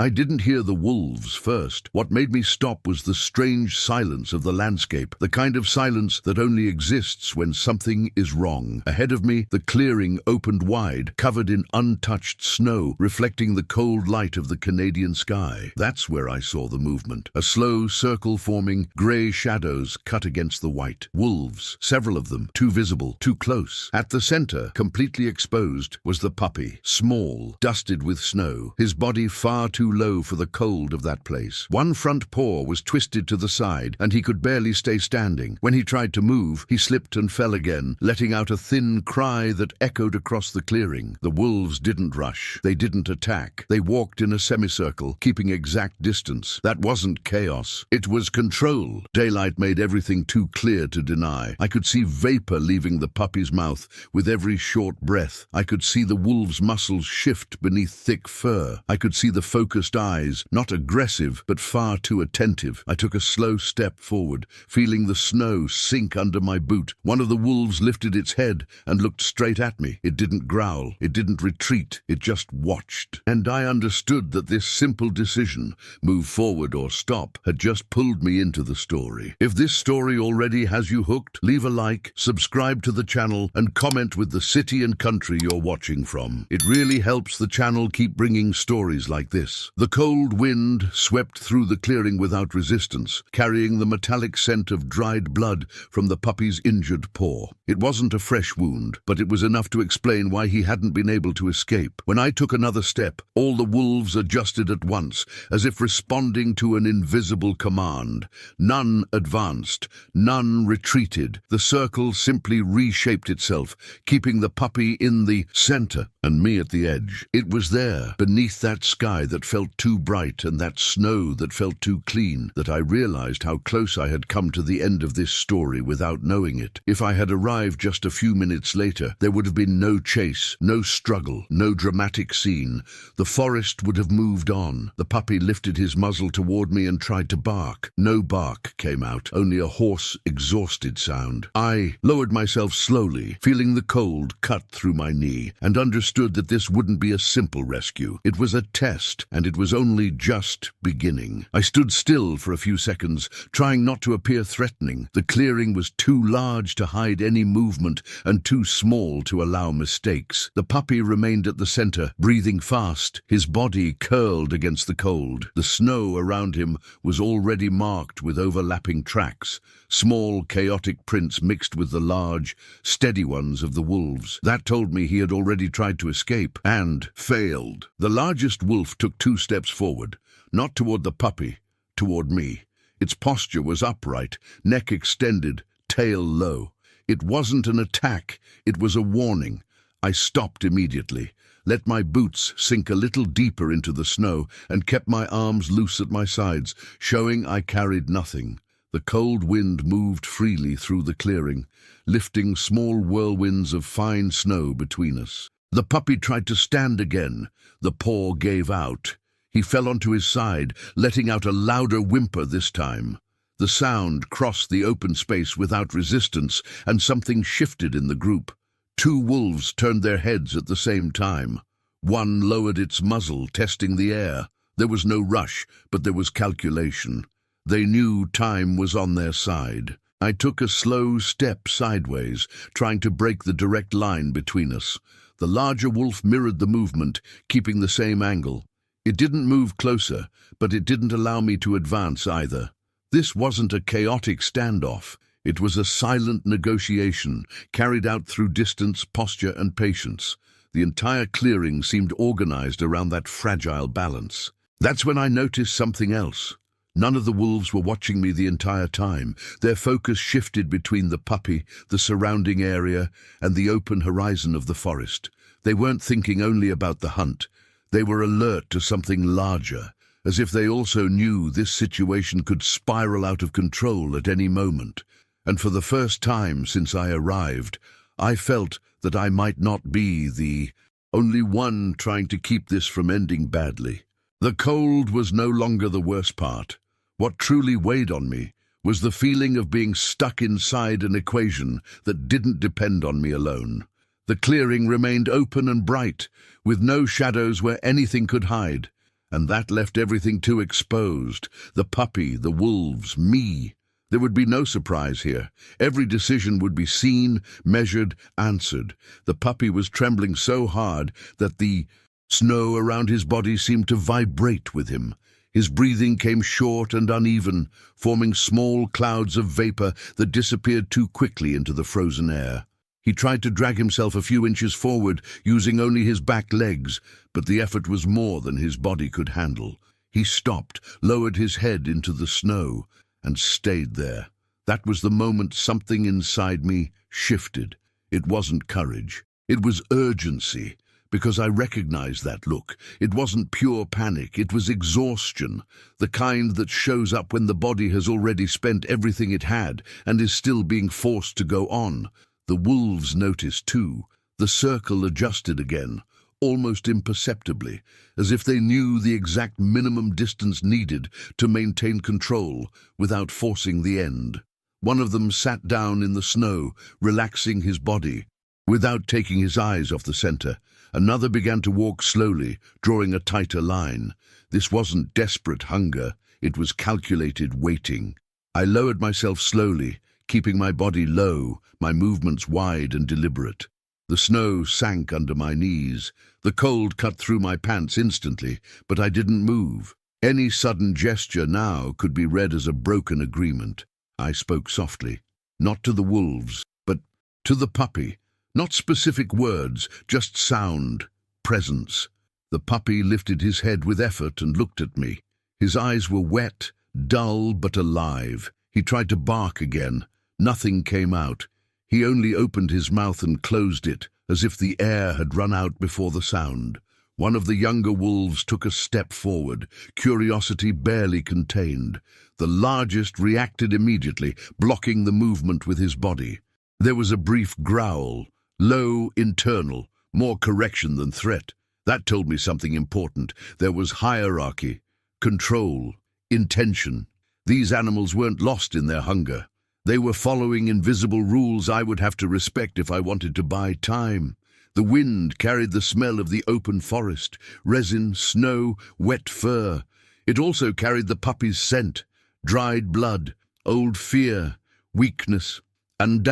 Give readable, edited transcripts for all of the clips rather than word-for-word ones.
I didn't hear the wolves first. What made me stop was the strange silence of the landscape, the kind of silence that only exists when something is wrong. Ahead of me, the clearing opened wide, covered in untouched snow, reflecting the cold light of the Canadian sky. That's where I saw the movement. A slow circle forming, grey shadows cut against the white. Wolves, several of them, too visible, too close. At the center, completely exposed, was the puppy, small, dusted with snow, his body far too low for the cold of that place. One front paw was twisted to the side, and he could barely stay standing. When he tried to move, he slipped and fell again, letting out a thin cry that echoed across the clearing. The wolves didn't rush. They didn't attack. They walked in a semicircle, keeping exact distance. That wasn't chaos. It was control. Daylight made everything too clear to deny. I could see vapor leaving the puppy's mouth with every short breath. I could see the wolf's muscles shift beneath thick fur. I could see the focused eyes, not aggressive, but far too attentive. I took a slow step forward, feeling the snow sink under my boot. One of the wolves lifted its head and looked straight at me. It didn't growl. It didn't retreat. It just watched. And I understood that this simple decision, move forward or stop, had just pulled me into the story. If this story already has you hooked, leave a like, subscribe to the channel, and comment with the city and country you're watching from. It really helps the channel keep bringing stories like this. The cold wind swept through the clearing without resistance, carrying the metallic scent of dried blood from the puppy's injured paw. It wasn't a fresh wound, but it was enough to explain why he hadn't been able to escape. When I took another step, all the wolves adjusted at once, as if responding to an invisible command. None advanced, none retreated. The circle simply reshaped itself, keeping the puppy in the center and me at the edge. It was there, beneath that sky that felt too bright and that snow that felt too clean, that I realized how close I had come to the end of this story without knowing it. If I had arrived just a few minutes later, there would have been no chase, no struggle, no dramatic scene. The forest would have moved on. The puppy lifted his muzzle toward me and tried to bark. No bark came out, only a hoarse, exhausted sound. I lowered myself slowly, feeling the cold cut through my knee, and understood that this wouldn't be a simple rescue. It was a test, and it was only just beginning. I stood still for a few seconds, trying not to appear threatening. The clearing was too large to hide any movement and too small to allow mistakes. The puppy remained at the center, breathing fast, his body curled against the cold. The snow around him was already marked with overlapping tracks, small, chaotic prints mixed with the large, steady ones of the wolves. That told me he had already tried to escape and failed. The largest wolf took 2 steps forward, not toward the puppy, toward me. Its posture was upright, neck extended, tail low. It wasn't an attack, it was a warning. I stopped immediately, let my boots sink a little deeper into the snow, and kept my arms loose at my sides, showing I carried nothing. The cold wind moved freely through the clearing, lifting small whirlwinds of fine snow between us. The puppy tried to stand again. The paw gave out. He fell onto his side, letting out a louder whimper this time. The sound crossed the open space without resistance, and something shifted in the group. 2 wolves turned their heads at the same time. One lowered its muzzle, testing the air. There was no rush, but there was calculation. They knew time was on their side. I took a slow step sideways, trying to break the direct line between us. The larger wolf mirrored the movement, keeping the same angle. It didn't move closer, but it didn't allow me to advance either. This wasn't a chaotic standoff. It was a silent negotiation, carried out through distance, posture, and patience. The entire clearing seemed organized around that fragile balance. That's when I noticed something else. None of the wolves were watching me the entire time. Their focus shifted between the puppy, the surrounding area, and the open horizon of the forest. They weren't thinking only about the hunt. They were alert to something larger, as if they also knew this situation could spiral out of control at any moment. And for the first time since I arrived, I felt that I might not be the only one trying to keep this from ending badly. The cold was no longer the worst part. What truly weighed on me was the feeling of being stuck inside an equation that didn't depend on me alone. The clearing remained open and bright, with no shadows where anything could hide. And that left everything too exposed. The puppy, the wolves, me. There would be no surprise here. Every decision would be seen, measured, answered. The puppy was trembling so hard that the snow around his body seemed to vibrate with him. His breathing came short and uneven, forming small clouds of vapor that disappeared too quickly into the frozen air. He tried to drag himself a few inches forward, using only his back legs, but the effort was more than his body could handle. He stopped, lowered his head into the snow, and stayed there. That was the moment something inside me shifted. It wasn't courage. It was urgency, because I recognized that look. It wasn't pure panic. It was exhaustion, the kind that shows up when the body has already spent everything it had and is still being forced to go on. The wolves noticed too. The circle adjusted again, almost imperceptibly, as if they knew the exact minimum distance needed to maintain control without forcing the end. One of them sat down in the snow, relaxing his body, without taking his eyes off the center. Another began to walk slowly, drawing a tighter line. This wasn't desperate hunger, it was calculated waiting. I lowered myself slowly, keeping my body low, my movements wide and deliberate. The snow sank under my knees. The cold cut through my pants instantly, but I didn't move. Any sudden gesture now could be read as a broken agreement. I spoke softly, not to the wolves, but to the puppy. Not specific words, just sound, presence. The puppy lifted his head with effort and looked at me. His eyes were wet, dull but alive. He tried to bark again. Nothing came out. He only opened his mouth and closed it, as if the air had run out before the sound. One of the younger wolves took a step forward, curiosity barely contained. The largest reacted immediately, blocking the movement with his body. There was a brief growl, low, internal, more correction than threat. That told me something important. There was hierarchy, control, intention. These animals weren't lost in their hunger. They were following invisible rules I would have to respect if I wanted to buy time. The wind carried the smell of the open forest, resin, snow, wet fur. It also carried the puppy's scent, dried blood, old fear, weakness, and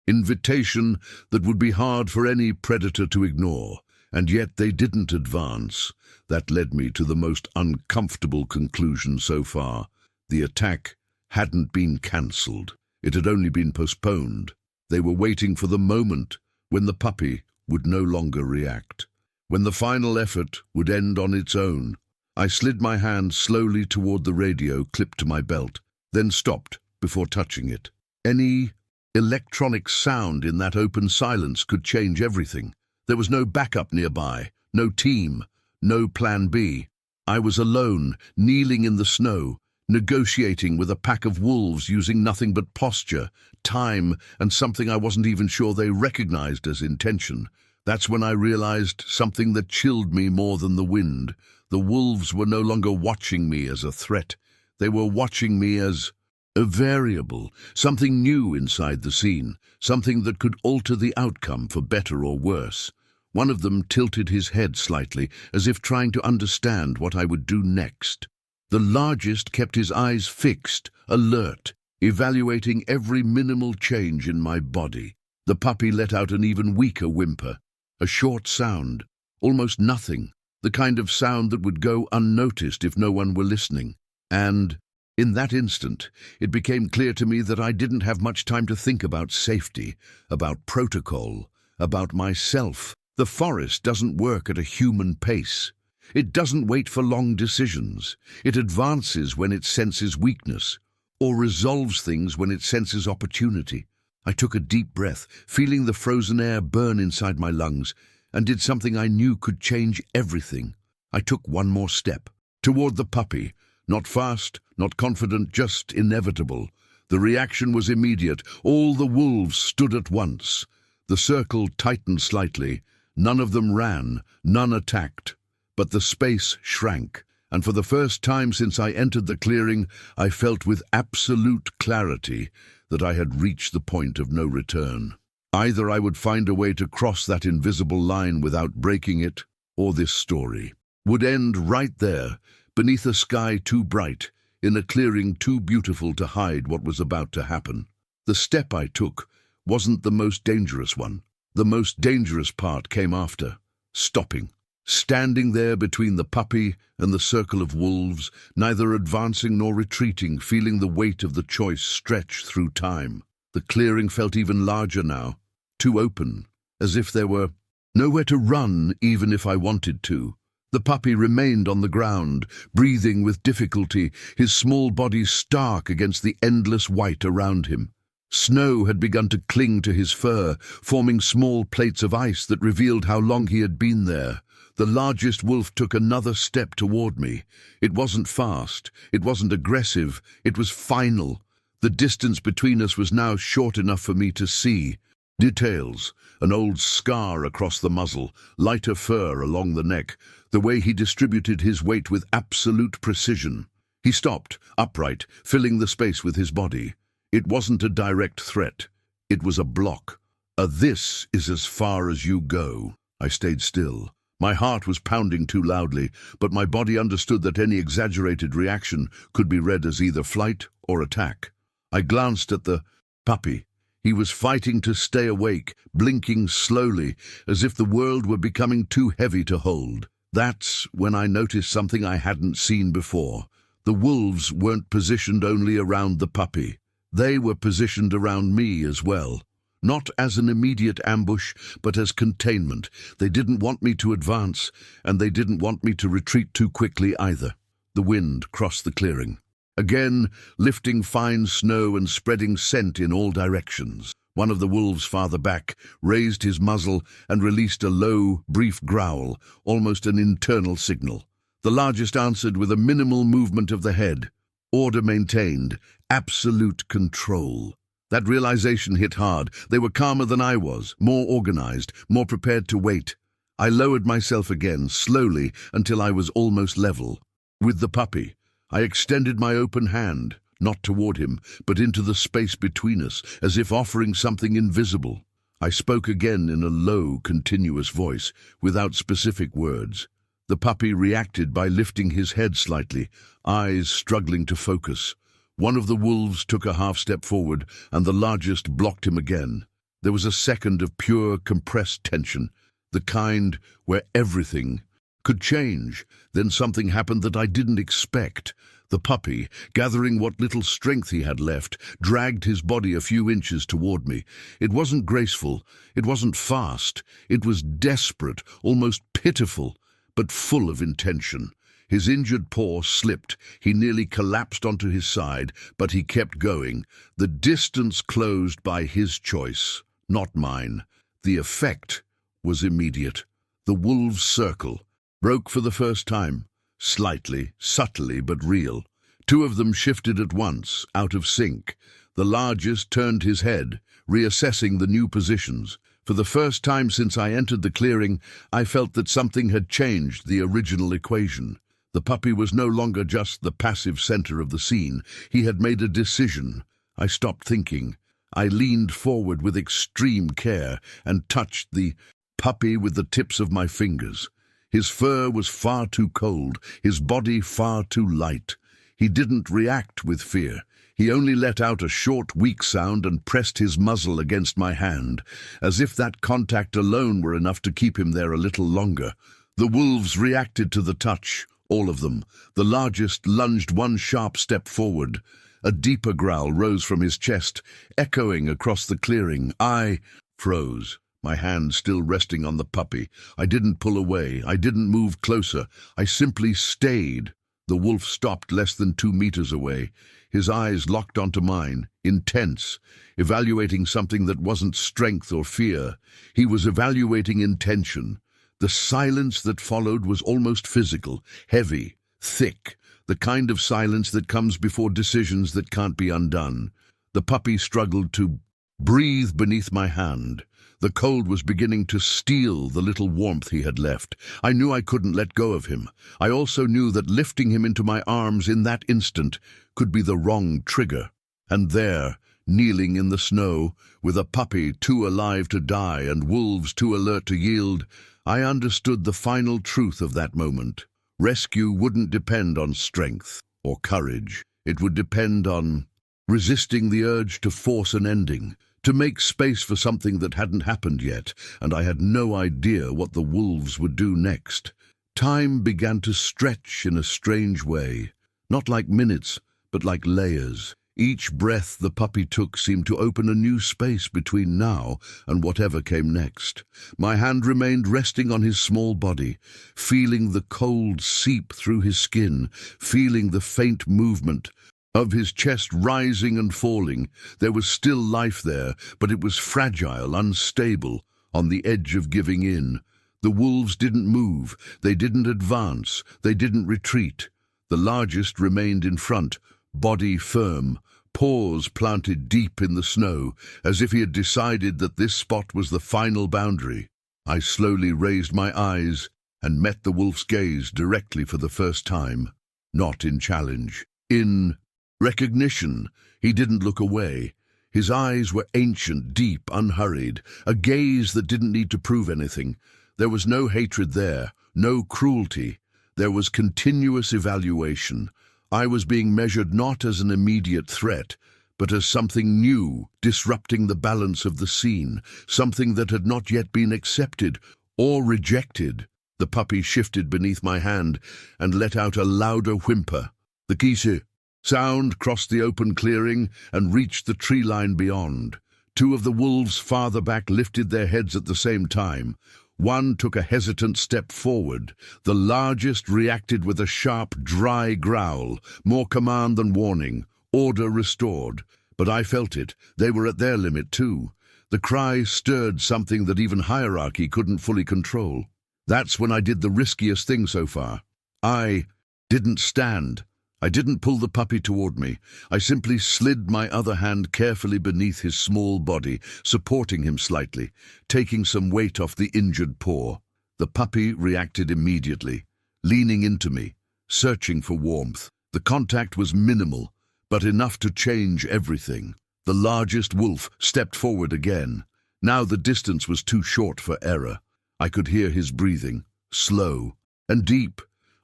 invitation that would be hard for any predator to ignore. And yet they didn't advance. That led me to the most uncomfortable conclusion so far. The attack hadn't been cancelled. It had only been postponed. They were waiting for the moment when the puppy would no longer react, when the final effort would end on its own. I slid my hand slowly toward the radio clipped to my belt, then stopped before touching it. Any electronic sound in that open silence could change everything. There was no backup nearby, no team, no plan B. I was alone, kneeling in the snow, negotiating with a pack of wolves using nothing but posture, time, and something I wasn't even sure they recognized as intention. That's when I realized something that chilled me more than the wind. The wolves were no longer watching me as a threat. They were watching me as a variable, something new inside the scene, something that could alter the outcome for better or worse. One of them tilted his head slightly, as if trying to understand what I would do next. The largest kept his eyes fixed, alert, evaluating every minimal change in my body. The puppy let out an even weaker whimper, a short sound, almost nothing, the kind of sound that would go unnoticed if no one were listening. And in that instant, it became clear to me that I didn't have much time to think about safety, about protocol, about myself. The forest doesn't work at a human pace. It doesn't wait for long decisions. It advances when it senses weakness, or resolves things when it senses opportunity. I took a deep breath, feeling the frozen air burn inside my lungs, and did something I knew could change everything. I took one more step, toward the puppy, not fast, not confident, just inevitable. The reaction was immediate. All the wolves stood at once. The circle tightened slightly. None of them ran, none attacked. But the space shrank, and for the first time since I entered the clearing, I felt with absolute clarity that I had reached the point of no return. Either I would find a way to cross that invisible line without breaking it, or this story would end right there, beneath a sky too bright, in a clearing too beautiful to hide what was about to happen. The step I took wasn't the most dangerous one. The most dangerous part came after, stopping. Standing there between the puppy and the circle of wolves, neither advancing nor retreating, feeling the weight of the choice stretch through time. The clearing felt even larger now, too open, as if there were nowhere to run even if I wanted to. The puppy remained on the ground, breathing with difficulty, his small body stark against the endless white around him. Snow had begun to cling to his fur, forming small plates of ice that revealed how long he had been there. The largest wolf took another step toward me. It wasn't fast, it wasn't aggressive, it was final. The distance between us was now short enough for me to see details, an old scar across the muzzle, lighter fur along the neck, the way he distributed his weight with absolute precision. He stopped, upright, filling the space with his body. It wasn't a direct threat. It was a block. This is as far as you go. I stayed still. My heart was pounding too loudly, but my body understood that any exaggerated reaction could be read as either flight or attack. I glanced at the puppy. He was fighting to stay awake, blinking slowly, as if the world were becoming too heavy to hold. That's when I noticed something I hadn't seen before. The wolves weren't positioned only around the puppy. They were positioned around me as well. Not as an immediate ambush, but as containment. They didn't want me to advance, and they didn't want me to retreat too quickly either. The wind crossed the clearing, again lifting fine snow and spreading scent in all directions. One of the wolves farther back raised his muzzle and released a low, brief growl, almost an internal signal. The largest answered with a minimal movement of the head. Order maintained, absolute control. That realization hit hard. They were calmer than I was, more organized, more prepared to wait. I lowered myself again, slowly, until I was almost level with the puppy. I extended my open hand, not toward him, but into the space between us, as if offering something invisible. I spoke again in a low, continuous voice, without specific words. The puppy reacted by lifting his head slightly, eyes struggling to focus. One of the wolves took a half-step forward, and the largest blocked him again. There was a second of pure, compressed tension, the kind where everything could change. Then something happened that I didn't expect. The puppy, gathering what little strength he had left, dragged his body a few inches toward me. It wasn't graceful, it wasn't fast, it was desperate, almost pitiful, but full of intention. His injured paw slipped. He nearly collapsed onto his side, but he kept going. The distance closed by his choice, not mine. The effect was immediate. The wolves' circle broke for the first time, slightly, subtly, but real. Two of them shifted at once, out of sync. The largest turned his head, reassessing the new positions. For the first time since I entered the clearing, I felt that something had changed the original equation. The puppy was no longer just the passive center of the scene. He had made a decision. I stopped thinking. I leaned forward with extreme care and touched the puppy with the tips of my fingers. His fur was far too cold, his body far too light. He didn't react with fear. He only let out a short, weak sound and pressed his muzzle against my hand, as if that contact alone were enough to keep him there a little longer. The wolves reacted to the touch. All of them. The largest lunged one sharp step forward. A deeper growl rose from his chest, echoing across the clearing. I froze, my hand still resting on the puppy. I didn't pull away. I didn't move closer. I simply stayed. The wolf stopped less than 2 meters away, his eyes locked onto mine, intense, evaluating something that wasn't strength or fear. He was evaluating intention. The silence that followed was almost physical, heavy, thick, the kind of silence that comes before decisions that can't be undone. The puppy struggled to breathe beneath my hand. The cold was beginning to steal the little warmth he had left. I knew I couldn't let go of him. I also knew that lifting him into my arms in that instant could be the wrong trigger. And there, kneeling in the snow, with a puppy too alive to die and wolves too alert to yield, I understood the final truth of that moment. Rescue wouldn't depend on strength or courage. It would depend on resisting the urge to force an ending, to make space for something that hadn't happened yet, and I had no idea what the wolves would do next. Time began to stretch in a strange way, not like minutes, but like layers. Each breath the puppy took seemed to open a new space between now and whatever came next. My hand remained resting on his small body, feeling the cold seep through his skin, feeling the faint movement of his chest rising and falling. There was still life there, but it was fragile, unstable, on the edge of giving in. The wolves didn't move, they didn't advance, they didn't retreat. The largest remained in front, body firm, paws planted deep in the snow, as if he had decided that this spot was the final boundary. I slowly raised my eyes and met the wolf's gaze directly for the first time. Not in challenge, in recognition. He didn't look away. His eyes were ancient, deep, unhurried, a gaze that didn't need to prove anything. There was no hatred there, no cruelty. There was continuous evaluation. I was being measured not as an immediate threat, but as something new, disrupting the balance of the scene, something that had not yet been accepted or rejected. The puppy shifted beneath my hand and let out a louder whimper. The kise sound crossed the open clearing and reached the tree line beyond. Two of the wolves farther back lifted their heads at the same time. One took a hesitant step forward. The largest reacted with a sharp, dry growl, more command than warning, order restored. But I felt it. They were at their limit too. The cry stirred something that even hierarchy couldn't fully control. That's when I did the riskiest thing so far. I didn't stand. I didn't pull the puppy toward me. I simply slid my other hand carefully beneath his small body, supporting him slightly, taking some weight off the injured paw. The puppy reacted immediately, leaning into me, searching for warmth. The contact was minimal, but enough to change everything. The largest wolf stepped forward again. Now the distance was too short for error. I could hear his breathing, slow and deep.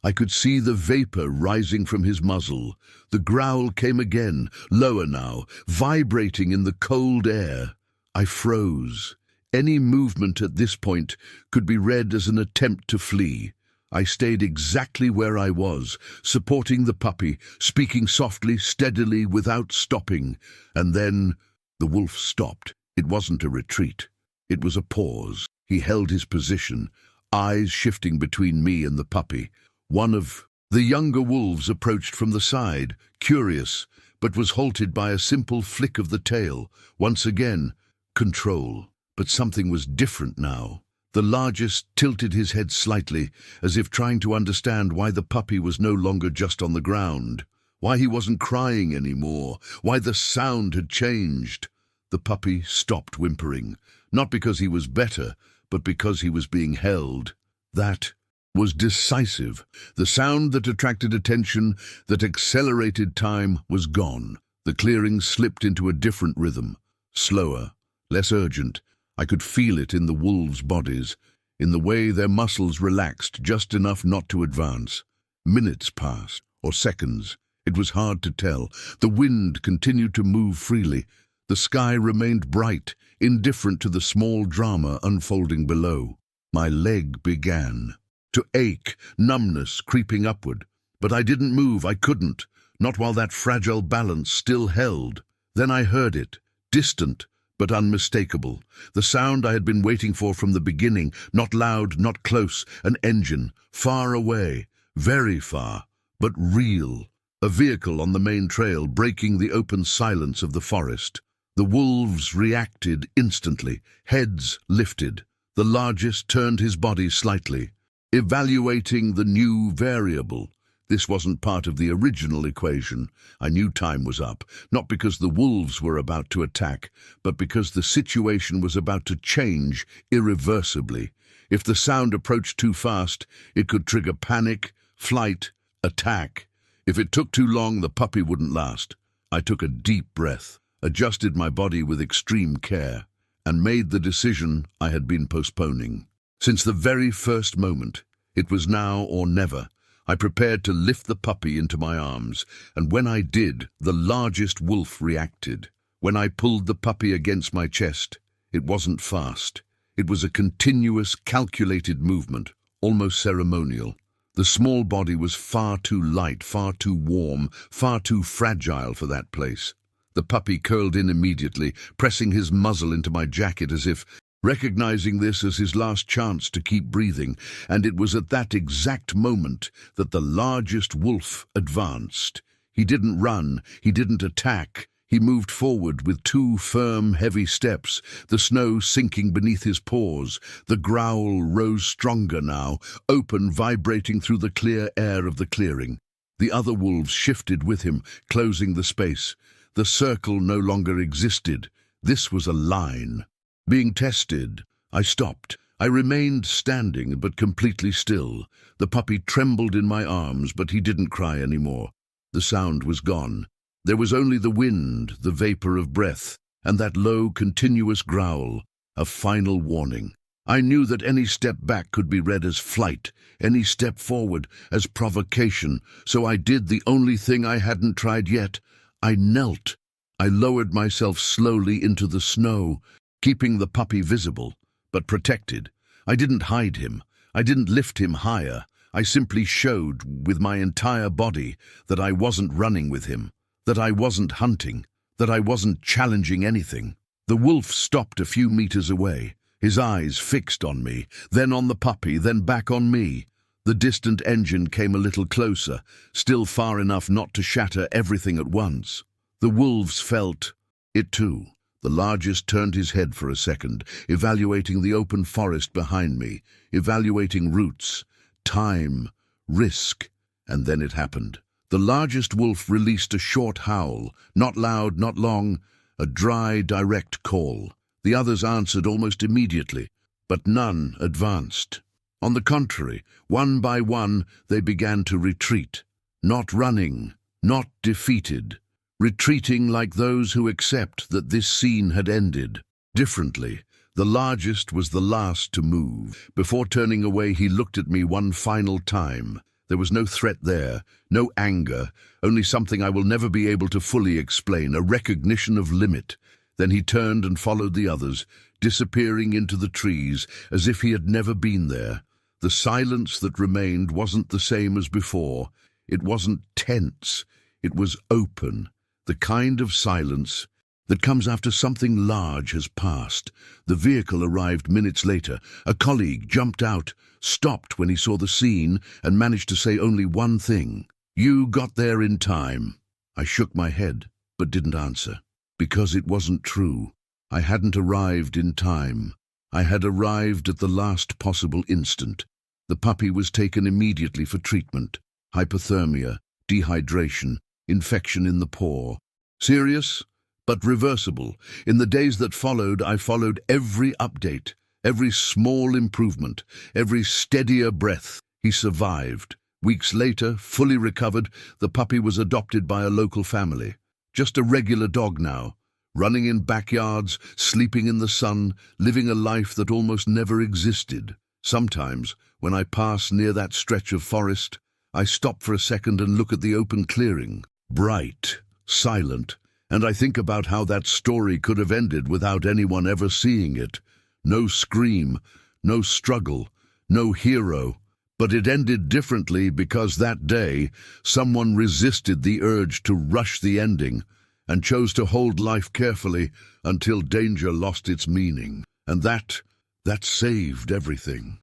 I could see the vapor rising from his muzzle. The growl came again, lower now, vibrating in the cold air. I froze. Any movement at this point could be read as an attempt to flee. I stayed exactly where I was, supporting the puppy, speaking softly, steadily, without stopping. And then the wolf stopped. It wasn't a retreat. It was a pause. He held his position, eyes shifting between me and the puppy. One of the younger wolves approached from the side, curious, but was halted by a simple flick of the tail. Once again, control. But something was different now. The largest tilted his head slightly, as if trying to understand why the puppy was no longer just on the ground, why he wasn't crying anymore, why the sound had changed. The puppy stopped whimpering, not because he was better, but because he was being held. That was decisive. The sound that attracted attention, that accelerated time, was gone. The clearing slipped into a different rhythm, slower, less urgent. I could feel it in the wolves' bodies, in the way their muscles relaxed just enough not to advance. Minutes passed, or seconds. It was hard to tell. The wind continued to move freely. The sky remained bright, indifferent to the small drama unfolding below. My leg began to ache, numbness creeping upward. But I didn't move, I couldn't, not while that fragile balance still held. Then I heard it, distant but unmistakable, the sound I had been waiting for from the beginning, not loud, not close, an engine, far away, very far, but real. A vehicle on the main trail breaking the open silence of the forest. The wolves reacted instantly, heads lifted. The largest turned his body slightly, evaluating the new variable. This wasn't part of the original equation. I knew time was up, not because the wolves were about to attack, but because the situation was about to change irreversibly. If the sound approached too fast, it could trigger panic, flight, attack. If it took too long, the puppy wouldn't last. I took a deep breath, adjusted my body with extreme care, and made the decision I had been postponing. Since the very first moment, it was now or never. I prepared to lift the puppy into my arms, and when I did, the largest wolf reacted. When I pulled the puppy against my chest, it wasn't fast. It was a continuous, calculated movement, almost ceremonial. The small body was far too light, far too warm, far too fragile for that place. The puppy curled in immediately, pressing his muzzle into my jacket as if recognizing this as his last chance to keep breathing, and it was at that exact moment that the largest wolf advanced. He didn't run, he didn't attack. He moved forward with 2 firm, heavy steps, the snow sinking beneath his paws. The growl rose stronger now, open, vibrating through the clear air of the clearing. The other wolves shifted with him, closing the space. The circle no longer existed. This was a line. Being tested, I stopped. I remained standing, but completely still. The puppy trembled in my arms, but he didn't cry anymore. The sound was gone. There was only the wind, the vapor of breath, and that low, continuous growl, a final warning. I knew that any step back could be read as flight, any step forward as provocation, so I did the only thing I hadn't tried yet. I knelt. I lowered myself slowly into the snow, keeping the puppy visible, but protected. I didn't hide him. I didn't lift him higher. I simply showed, with my entire body, that I wasn't running with him, that I wasn't hunting, that I wasn't challenging anything. The wolf stopped a few meters away, his eyes fixed on me, then on the puppy, then back on me. The distant engine came a little closer, still far enough not to shatter everything at once. The wolves felt it too. The largest turned his head for a second, evaluating the open forest behind me, evaluating routes, time, risk, and then it happened. The largest wolf released a short howl, not loud, not long, a dry, direct call. The others answered almost immediately, but none advanced. On the contrary, one by one, they began to retreat, not running, not defeated, retreating like those who accept that this scene had ended. Differently, the largest was the last to move. Before turning away, he looked at me one final time. There was no threat there, no anger, only something I will never be able to fully explain, a recognition of limit. Then he turned and followed the others, disappearing into the trees as if he had never been there. The silence that remained wasn't the same as before. It wasn't tense. It was open, the kind of silence that comes after something large has passed. The vehicle arrived minutes later. A colleague jumped out, stopped when he saw the scene, and managed to say only one thing. "You got there in time." I shook my head, but didn't answer. Because it wasn't true. I hadn't arrived in time. I had arrived at the last possible instant. The puppy was taken immediately for treatment. Hypothermia, dehydration, infection in the paw. Serious, but reversible. In the days that followed, I followed every update, every small improvement, every steadier breath. He survived. Weeks later, fully recovered, the puppy was adopted by a local family. Just a regular dog now, running in backyards, sleeping in the sun, living a life that almost never existed. Sometimes, when I pass near that stretch of forest, I stop for a second and look at the open clearing, bright, silent, and I think about how that story could have ended without anyone ever seeing it. No scream, no struggle, no hero. But it ended differently because that day, someone resisted the urge to rush the ending and chose to hold life carefully until danger lost its meaning. And that saved everything.